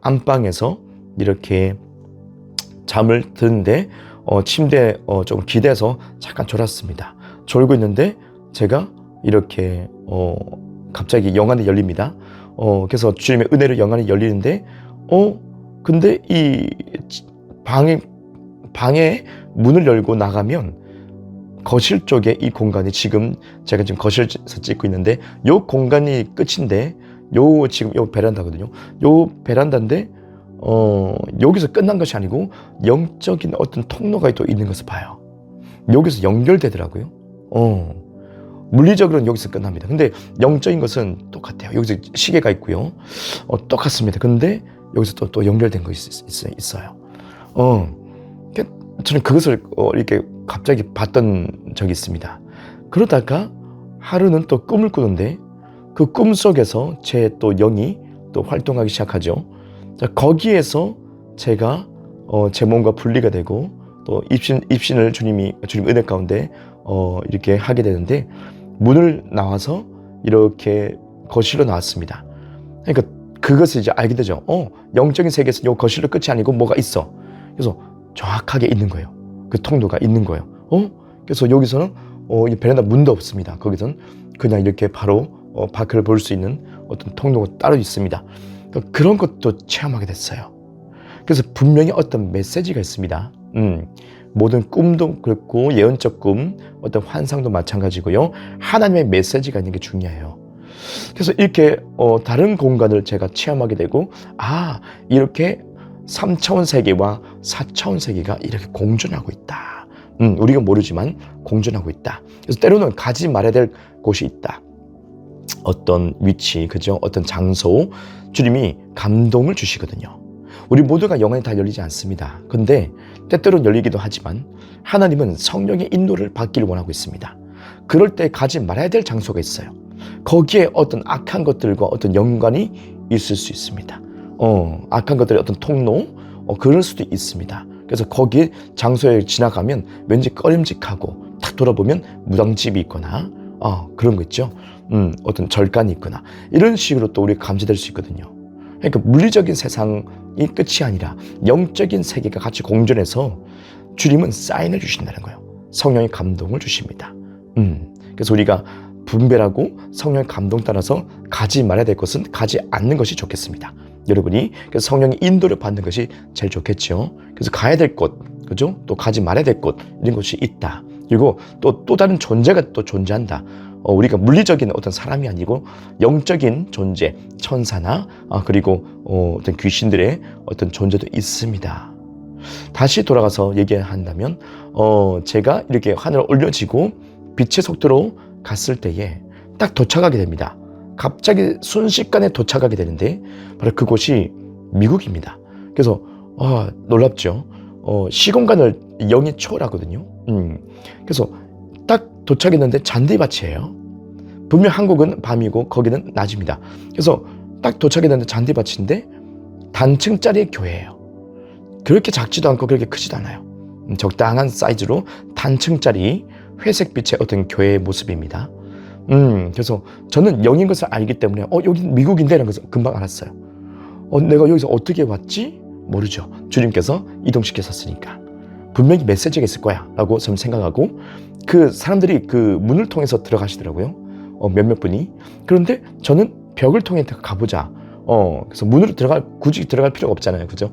안방에서 이렇게 잠을 드는데 침대에 좀 기대서 잠깐 졸았습니다. 졸고 있는데 제가 이렇게 갑자기 영안이 열립니다. 그래서 주님의 은혜로 영안이 열리는데 근데 이 방에 문을 열고 나가면 거실 쪽에 이 공간이 제가 지금 거실에서 찍고 있는데 요 공간이 끝인데 지금 요 베란다거든요. 요 베란다인데 여기서 끝난 것이 아니고 영적인 어떤 통로가 또 있는 것을 봐요. 여기서 연결되더라고요. 물리적으로는 여기서 끝납니다. 근데 영적인 것은 똑같아요. 여기서 시계가 있고요. 똑같습니다. 근데 여기서 또 연결된 것이 있어요. 저는 그것을 이렇게 갑자기 봤던 적이 있습니다. 그러다가 하루는 또 꿈을 꾸는데 그 꿈 속에서 제 또 영이 또 활동하기 시작하죠. 자, 거기에서 제가 제 몸과 분리가 되고 또 입신을 주님 은혜 가운데 이렇게 하게 되는데 문을 나와서 이렇게 거실로 나왔습니다. 그러니까 그것을 이제 알게 되죠. 영적인 세계에서 요 거실로 끝이 아니고 뭐가 있어. 그래서 정확하게 있는 거예요. 그 통로가 있는 거예요. 그래서 여기서는 이 베란다 문도 없습니다. 거기서는 그냥 이렇게 바로 밖을 볼 수 있는 어떤 통로가 따로 있습니다. 그러니까 그런 것도 체험하게 됐어요. 그래서 분명히 어떤 메시지가 있습니다. 모든 꿈도 그렇고 예언적 꿈, 어떤 환상도 마찬가지고요. 하나님의 메시지가 있는 게 중요해요. 그래서 이렇게 다른 공간을 제가 체험하게 되고 이렇게 3차원 세계와 4차원 세계가 이렇게 공존하고 있다. 우리가 모르지만 공존하고 있다. 그래서 때로는 가지 말아야 될 곳이 있다. 어떤 위치, 그죠? 어떤 장소, 주님이 감동을 주시거든요. 우리 모두가 영안이 다 열리지 않습니다. 근데 때때로 열리기도 하지만 하나님은 성령의 인도를 받기를 원하고 있습니다. 그럴 때 가지 말아야 될 장소가 있어요. 거기에 어떤 악한 것들과 어떤 연관이 있을 수 있습니다. 악한 것들의 어떤 통로, 그럴 수도 있습니다. 그래서 거기 장소에 지나가면 왠지 꺼림직하고 탁 돌아보면 무당집이 있거나 그런 거 있죠. 어떤 절간이 있거나 이런 식으로 또 우리가 감지될 수 있거든요. 그러니까 물리적인 세상이 끝이 아니라 영적인 세계가 같이 공존해서 주님은 사인을 주신다는 거예요. 성령의 감동을 주십니다. 그래서 우리가 분별하고 성령의 감동 따라서 가지 말아야 될 것은 가지 않는 것이 좋겠습니다. 여러분이 그래서 성령의 인도를 받는 것이 제일 좋겠죠. 그래서 가야 될 곳, 그죠? 또 가지 말아야 될 곳 이런 것이 있다. 그리고 또 다른 존재가 또 존재한다. 우리가 물리적인 어떤 사람이 아니고 영적인 존재, 천사나 그리고 어떤 귀신들의 어떤 존재도 있습니다. 다시 돌아가서 얘기한다면 제가 이렇게 하늘에 올려지고 빛의 속도로 갔을 때에 딱 도착하게 됩니다. 갑자기 순식간에 도착하게 되는데 바로 그곳이 미국입니다. 그래서 놀랍죠. 시공간을 영이 초월하거든요. 그래서 딱 도착했는데 잔디밭이에요. 분명 한국은 밤이고 거기는 낮입니다. 그래서 딱 도착했는데 잔디밭인데 단층짜리 교회예요. 그렇게 작지도 않고 그렇게 크지도 않아요. 적당한 사이즈로 단층짜리 회색빛의 어떤 교회의 모습입니다. 그래서 저는 영인 것을 알기 때문에 여기 미국인데 라는 것을 금방 알았어요. 내가 여기서 어떻게 왔지? 모르죠. 주님께서 이동시켰었으니까 분명히 메시지가 있을 거야 라고 저는 생각하고 그 사람들이 그 문을 통해서 들어가시더라고요. 몇몇 분이. 그런데 저는 벽을 통해 가보자. 그래서 문으로 굳이 들어갈 필요가 없잖아요. 그죠?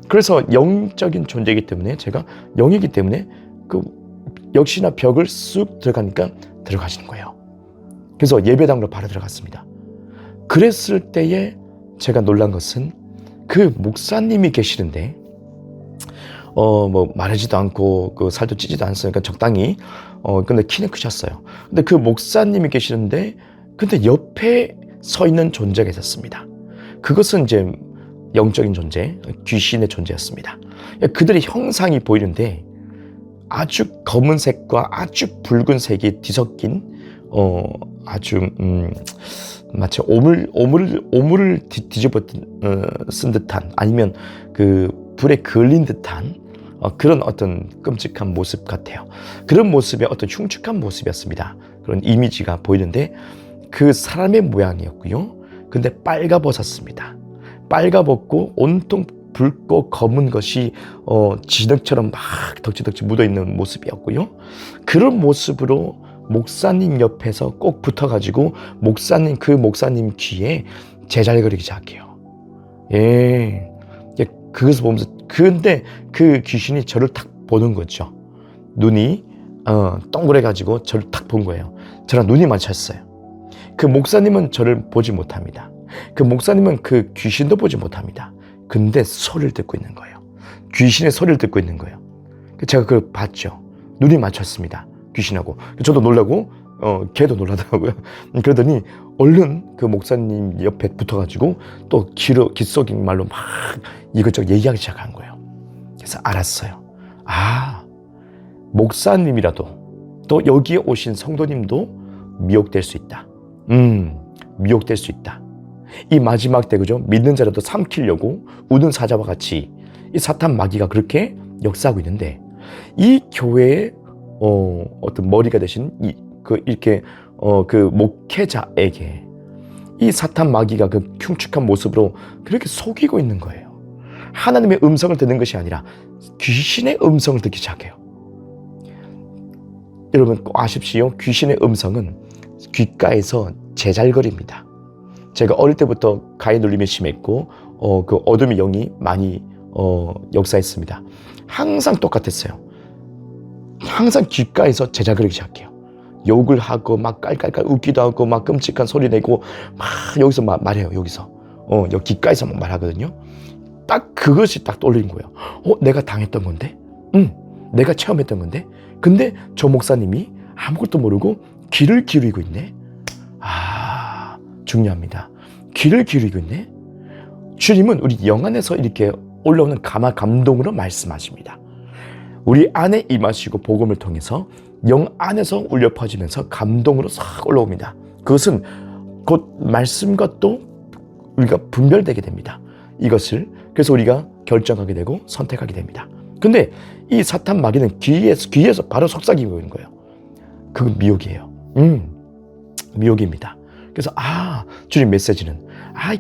그래서 영적인 존재이기 때문에 제가 영이기 때문에 역시나 벽을 쑥 들어가니까 들어가시는 거예요. 그래서 예배당으로 바로 들어갔습니다. 그랬을 때에 제가 놀란 것은 그 목사님이 계시는데 마르지도 않고 살도 찌지도 않으니까 적당히 근데 키는 크셨어요. 근데 그 목사님이 계시는데 근데 옆에 서 있는 존재가 있었습니다. 그것은 이제 영적인 존재, 귀신의 존재였습니다. 그들의 형상이 보이는데 아주 검은색과 아주 붉은색이 뒤섞인 아주 마치 오물을 뒤집어 쓴 듯한 아니면 그 불에 그을린 듯한 그런 어떤 끔찍한 모습 같아요. 그런 모습의 어떤 흉측한 모습이었습니다. 그런 이미지가 보이는데 그 사람의 모양이었고요. 근데 빨가벗었습니다. 빨가벗고 온통 붉고 검은 것이 진흙처럼 막 덕지덕지 묻어있는 모습이었고요. 그런 모습으로 목사님 옆에서 꼭 붙어가지고 그 목사님 귀에 제잘거리기 시작해요. 예, 그것을 보면서 근데 그 귀신이 저를 탁 보는 거죠. 눈이 동그래가지고 저를 탁 본 거예요. 저랑 눈이 마주쳤어요. 그 목사님은 저를 보지 못합니다. 그 목사님은 그 귀신도 보지 못합니다. 근데 소리를 듣고 있는 거예요. 귀신의 소리를 듣고 있는 거예요. 제가 그걸 봤죠. 눈이 맞췄습니다. 귀신하고. 저도 놀라고 걔도 놀라더라고요. 그러더니 얼른 그 목사님 옆에 붙어가지고 또 귓속인 말로 막 이것저것 얘기하기 시작한 거예요. 그래서 알았어요. 아, 목사님이라도 또 여기에 오신 성도님도 미혹될 수 있다. 미혹될 수 있다. 이 마지막 때 그죠? 믿는 자라도 삼키려고 우는 사자와 같이 이 사탄 마귀가 그렇게 역사하고 있는데 이 교회의 어떤 머리가 되신 그 목회자에게 이 사탄 마귀가 그 흉측한 모습으로 그렇게 속이고 있는 거예요. 하나님의 음성을 듣는 것이 아니라 귀신의 음성을 듣기 시작해요. 여러분 꼭 아십시오. 귀신의 음성은 귓가에서 제잘거립니다. 제가 어릴 때부터 가해 눌림이 심했고 그 어둠의 영이 많이 역사했습니다. 항상 똑같았어요. 항상 귓가에서 제잘거리기 시작해요. 욕을 하고 막 깔깔깔 웃기도 하고 막 끔찍한 소리 내고 막 여기서 말해요. 여기서 여기 귓가에서 막 말하거든요. 딱 그것이 딱 떠올린 거예요. 내가 당했던 건데, 내가 체험했던 건데, 근데 저 목사님이 아무것도 모르고 귀를 기울이고 있네. 아, 중요합니다. 귀를 기울이고 있네. 주님은 우리 영 안에서 이렇게 올라오는 감동으로 말씀하십니다. 우리 안에 임하시고 복음을 통해서 영 안에서 울려 퍼지면서 감동으로 싹 올라옵니다. 그것은 곧 말씀과 또 우리가 분별되게 됩니다. 이것을 그래서 우리가 결정하게 되고 선택하게 됩니다. 근데 이 사탄 마귀는 귀에서 바로 속삭이고 있는 거예요. 그건 미혹이에요. 미혹입니다. 그래서 주님 메시지는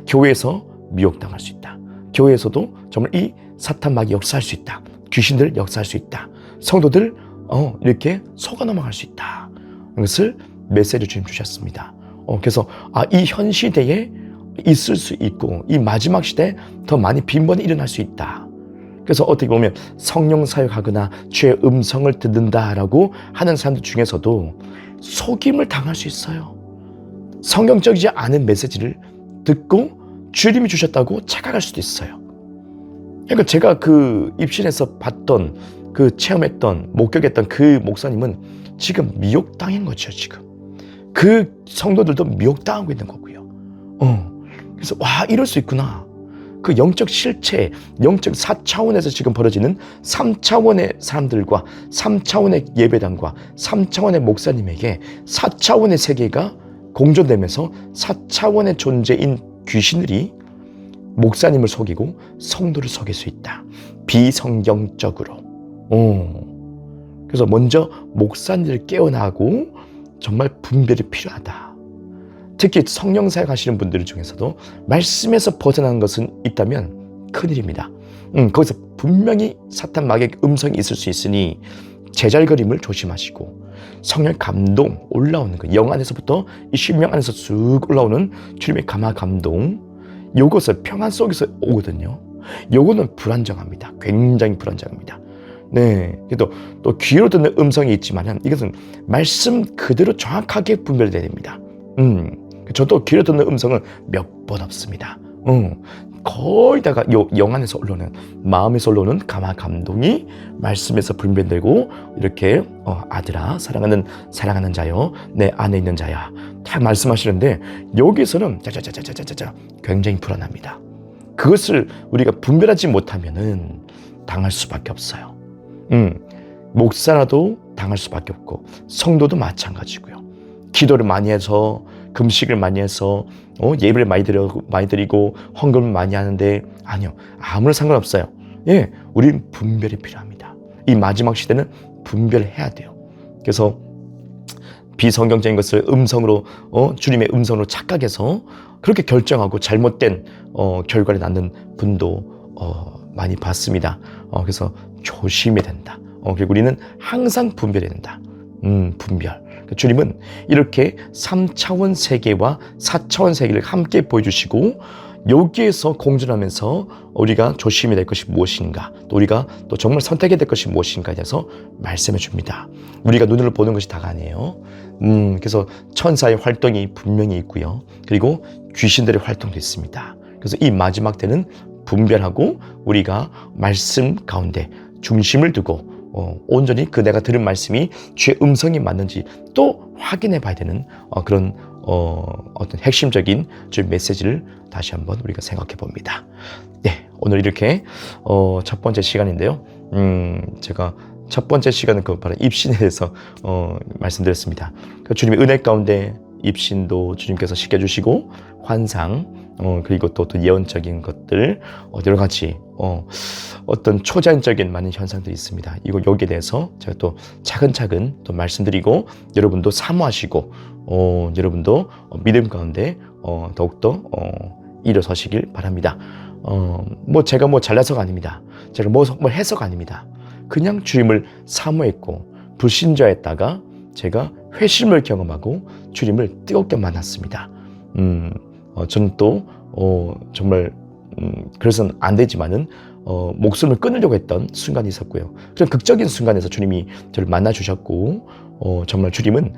교회에서 미혹당할 수 있다. 교회에서도 정말 이 사탄 마귀 역사할 수 있다. 귀신들 역사할 수 있다. 성도들 이렇게 속아 넘어갈 수 있다. 이것을 메시지를 주님 주셨습니다. 그래서 이 현 시대에 있을 수 있고 이 마지막 시대에 더 많이 빈번히 일어날 수 있다. 그래서 어떻게 보면 성령 사역하거나 주의 음성을 듣는다라고 하는 사람들 중에서도 속임을 당할 수 있어요. 성경적이지 않은 메시지를 듣고 주님이 주셨다고 착각할 수도 있어요. 그러니까 제가 그 입신에서 봤던 그 체험했던 목격했던 그 목사님은 지금 미혹당한 거죠. 지금 그 성도들도 미혹당하고 있는 거고요. 그래서 이럴 수 있구나. 그 영적 실체, 영적 4차원에서 지금 벌어지는 3차원의 사람들과 3차원의 예배당과 3차원의 목사님에게 4차원의 세계가 공존되면서 4차원의 존재인 귀신들이 목사님을 속이고 성도를 속일 수 있다. 비성경적으로. 그래서 먼저 목사님을 깨어나고 정말 분별이 필요하다. 특히 성령 사역 하시는 분들 중에서도 말씀에서 벗어나는 것은 있다면 큰일입니다. 거기서 분명히 사탄 마귀의 음성이 있을 수 있으니 제잘거림을 조심하시고 성령 감동 올라오는 거, 영 안에서부터 이 심령 안에서 쑥 올라오는 주님의 감동, 요것을 평안 속에서 오거든요. 요거는 불안정합니다. 굉장히 불안정합니다. 네, 그래도 또 귀로 듣는 음성이 있지만은 이것은 말씀 그대로 정확하게 분별돼야 됩니다. 저도 귀로 듣는 음성은 몇 번 없습니다. 거의 다가 영 안에서 올라오는, 마음에서 올라오는 감동이 말씀에서 분별되고 이렇게 아들아 사랑하는 자여 내 안에 있는 자야 딱 말씀하시는데 여기서는 짜자자자자자자 굉장히 불안합니다. 그것을 우리가 분별하지 못하면은 당할 수밖에 없어요. 목사라도 당할 수밖에 없고 성도도 마찬가지고요. 기도를 많이 해서 금식을 많이 해서 예배를 많이 드리고 헌금을 많이 하는데 아니요, 아무런 상관없어요. 예, 우리는 분별이 필요합니다. 이 마지막 시대는 분별해야 돼요. 그래서 비성경적인 것을 음성으로 주님의 음성으로 착각해서 그렇게 결정하고 잘못된 결과를 낳는 분도 많이 봤습니다. 그래서 조심해야 된다. 그리고 우리는 항상 분별해야 된다. 분별. 주님은 이렇게 3차원 세계와 4차원 세계를 함께 보여주시고 여기에서 공존하면서 우리가 조심해야 될 것이 무엇인가, 또 우리가 또 정말 선택해야 될 것이 무엇인가에 대해서 말씀해 줍니다. 우리가 눈으로 보는 것이 다가 아니에요. 그래서 천사의 활동이 분명히 있고요. 그리고 귀신들의 활동도 있습니다. 그래서 이 마지막 때는 분별하고 우리가 말씀 가운데 중심을 두고 온전히 그 내가 들은 말씀이 주의 음성이 맞는지 또 확인해 봐야 되는 그런 어떤 핵심적인 주의 메시지를 다시 한번 우리가 생각해 봅니다. 네, 오늘 이렇게 첫 번째 시간인데요. 제가 첫 번째 시간은 바로 입신에 대해서 말씀드렸습니다. 주님의 은혜 가운데 입신도 주님께서 시켜주시고 환상, 그리고 또 예언적인 것들, 여러 가지 어떤 초자연적인 많은 현상들이 있습니다. 여기에 대해서 제가 또 차근차근 또 말씀드리고 여러분도 사모하시고 여러분도 믿음 가운데 더욱더 일어서시길 바랍니다. 제가 잘나서가 아닙니다. 제가 뭘 해서가 아닙니다. 그냥 주님을 사모했고 불신자였다가 제가 회심을 경험하고 주님을 뜨겁게 만났습니다. 저는 또 정말 그래서는 안 되지만은 목숨을 끊으려고 했던 순간이 있었고요. 그런 극적인 순간에서 주님이 저를 만나 주셨고 정말 주님은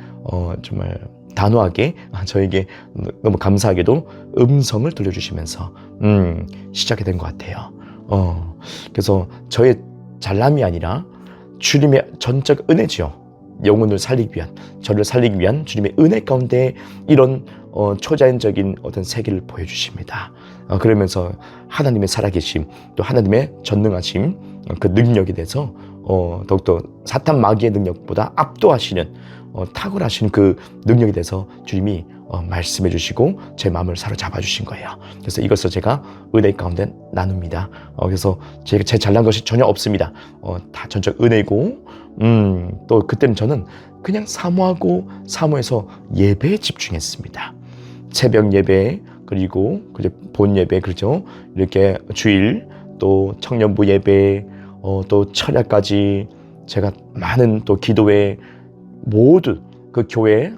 정말 단호하게 저에게 너무 감사하게도 음성을 들려주시면서 시작이 된 것 같아요. 그래서 저의 잘남이 아니라 주님의 전적 은혜지요. 영혼을 살리기 위한, 저를 살리기 위한 주님의 은혜 가운데 이런 초자연적인 어떤 세계를 보여주십니다. 그러면서 하나님의 살아계심, 또 하나님의 전능하심, 그 능력에 대해서 더욱더 사탄 마귀의 능력보다 압도하시는 탁월하신 그 능력에 대해서 주님이 말씀해 주시고 제 마음을 사로잡아 주신 거예요. 그래서 이것을 제가 은혜 가운데 나눕니다. 그래서 제 잘난 것이 전혀 없습니다. 다 전적 은혜고 또 그때는 저는 그냥 사모하고 사모해서 예배에 집중했습니다. 새벽 예배, 그리고 본 예배, 그렇죠? 이렇게 주일, 또 청년부 예배, 또 철야까지 제가 많은 또 기도회 모두 그 교회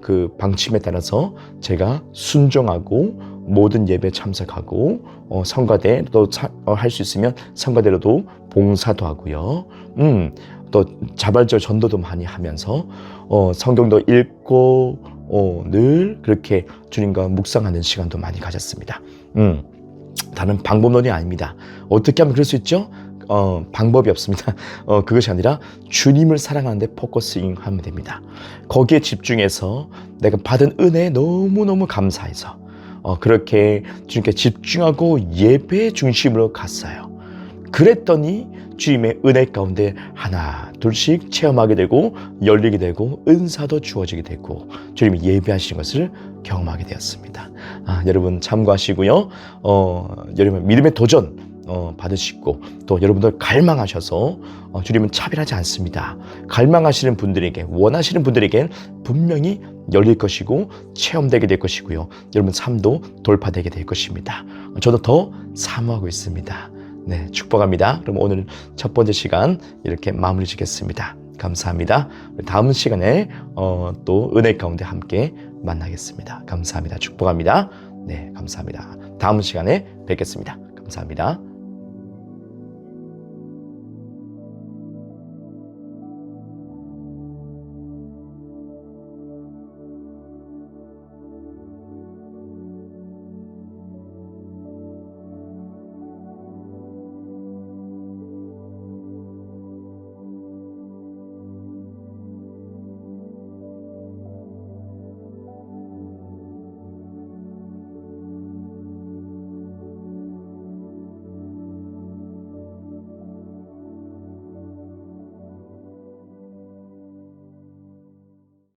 그 방침에 따라서 제가 순종하고 모든 예배 참석하고 성가대도 할 수 있으면 성가대로도 봉사도 하고요. 또 자발적 전도도 많이 하면서 성경도 읽고 늘 그렇게 주님과 묵상하는 시간도 많이 가졌습니다. 다른 방법론이 아닙니다. 어떻게 하면 그럴 수 있죠? 방법이 없습니다. 그것이 아니라 주님을 사랑하는데 포커싱 하면 됩니다. 거기에 집중해서 내가 받은 은혜에 너무너무 감사해서 그렇게 주님께 집중하고 예배 중심으로 갔어요. 그랬더니 주님의 은혜 가운데 하나 둘씩 체험하게 되고 열리게 되고 은사도 주어지게 되고 주님이 예배하시는 것을 경험하게 되었습니다. 여러분 참고하시고요. 여러분 믿음의 도전 받으시고 또 여러분들 갈망하셔서 주님은 차별하지 않습니다. 갈망하시는 분들에게, 원하시는 분들에게 분명히 열릴 것이고 체험되게 될 것이고요. 여러분 삶도 돌파되게 될 것입니다. 저도 더 사모하고 있습니다. 네, 축복합니다. 그럼 오늘 첫 번째 시간 이렇게 마무리 짓겠습니다. 감사합니다. 다음 시간에 또 은혜 가운데 함께 만나겠습니다. 감사합니다. 축복합니다. 네, 감사합니다. 다음 시간에 뵙겠습니다. 감사합니다.